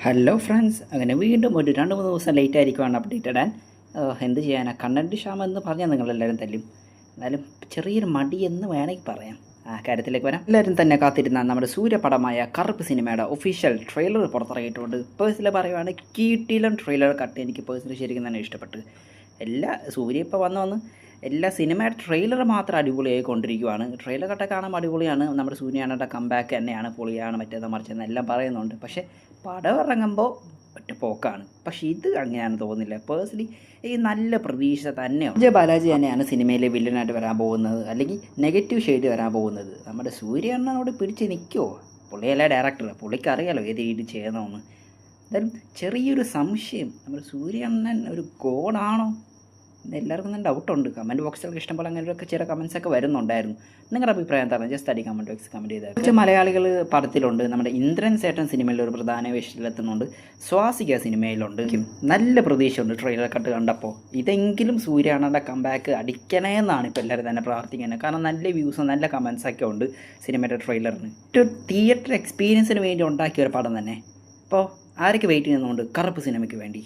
Hello friends, അങ്ങനെ വീണ്ടും ഒരു 2-3 ദിവസം ലേറ്റ് ആയിരിക്കുവാണ് അപ്ഡേറ്റ് ഇടാൻ. എന്ത് ചെയ്യാനാ, കണ്ടൻറ്റ് ക്ഷാമം എന്ന് പറഞ്ഞാൽ നിങ്ങളെല്ലാവരും തല്ലും. എന്നാലും ചെറിയൊരു മടി എന്ന് വേണമെങ്കിൽ പറയാം. ആ കാര്യത്തിലേക്ക് വരാം. എല്ലാവരും തന്നെ കാത്തിരുന്ന നമ്മുടെ സൂര്യപടമായ കറുപ്പ് സിനിമയുടെ ഒഫീഷ്യൽ ട്രെയിലർ പുറത്തിറങ്ങിയിട്ടുണ്ട്. പേഴ്സണലി പറയുവാണ്, കീട്ടിലും ട്രെയിലർ കട്ട് എനിക്ക് പേഴ്സണലി ശരിക്കും തന്നെ ഇഷ്ടപ്പെട്ടു. സൂര്യ ഇപ്പോൾ വന്ന് എല്ലാ സിനിമയുടെ ട്രെയിലർ മാത്രം അടിപൊളിയായി കൊണ്ടിരിക്കുവാണ്. ട്രെയിലർ കട്ടൊക്കെ കാണാൻ അടിപൊളിയാണ്. നമ്മുടെ സൂര്യയുടെ കംബാക്ക് തന്നെയാണ്, പൊളിയാണ്, മറ്റേത് മറിച്ചെന്ന് എല്ലാം പറയുന്നുണ്ട്. പക്ഷേ പടം ഇറങ്ങുമ്പോൾ ഒറ്റ പോക്കാണ്. പക്ഷേ ഇത് അങ്ങനെയാണെന്ന് തോന്നുന്നില്ല. പേഴ്സണലി ഈ നല്ല പ്രതീക്ഷ തന്നെയാണ്. വിജയ് ബാലാജി തന്നെയാണ് സിനിമയിലെ വില്ലനായിട്ട് വരാൻ പോകുന്നത്, അല്ലെങ്കിൽ നെഗറ്റീവ് ഷെയ്ഡ് വരാൻ പോകുന്നത്. നമ്മുടെ സൂര്യനോട് പിടിച്ച് നിൽക്കുമോ? പുള്ളിയല്ല ഡയറക്ടർ, പുള്ളിക്ക് അറിയാലോ ഏത് രീതി ചെയ്യണമെന്ന്. എന്തായാലും ചെറിയൊരു സംശയം, നമ്മുടെ സൂര്യണ്ണൻ ഒരു ഗോഡാണോ എന്ന് എല്ലാവർക്കും തന്നെ ഡൗട്ടുണ്ട്. കമൻറ്റ് ബോക്സിലൊക്കെ ഇഷ്ടംപോലെ അങ്ങനെയൊക്കെ ചില കമൻസൊക്കെ വരുന്നുണ്ടായിരുന്നു. നിങ്ങളുടെ അഭിപ്രായം എന്താണ്? ജസ്റ്റ് അടി കമൻറ്റ് ബോക്സ് കമൻറ്റ് ചെയ്താൽ. കുറച്ച് മലയാളികൾ പടത്തിലുണ്ട്. നമ്മുടെ ഇന്ദ്രൻ സേട്ടൻ സിനിമയിൽ ഒരു പ്രധാന വേഷത്തിലെത്തുന്നുണ്ട്. സ്വാസിക സിനിമയിലുണ്ട്. നല്ല പ്രതീക്ഷയുണ്ട് ട്രെയിലർ കട്ട് കണ്ടപ്പോൾ. ഇതെങ്കിലും സൂര്യണ്ണൻ്റെ കംബാക്ക് അടിക്കണേ എന്നാണ് ഇപ്പോൾ എല്ലാവരും തന്നെ പ്രാർത്ഥിക്കുന്നത്. കാരണം നല്ല വ്യൂസും നല്ല കമൻസൊക്കെ ഉണ്ട് സിനിമയുടെ ട്രെയിലറിന്. ഒരു തിയേറ്റർ എക്സ്പീരിയൻസിന് വേണ്ടി ഉണ്ടാക്കിയ ഒരു പടം തന്നെ. അപ്പോൾ ആരൊക്കെ വെയിറ്റ് ചെയ്യുന്നുണ്ട് കറുപ്പ് സിനിമയ്ക്ക് വേണ്ടി?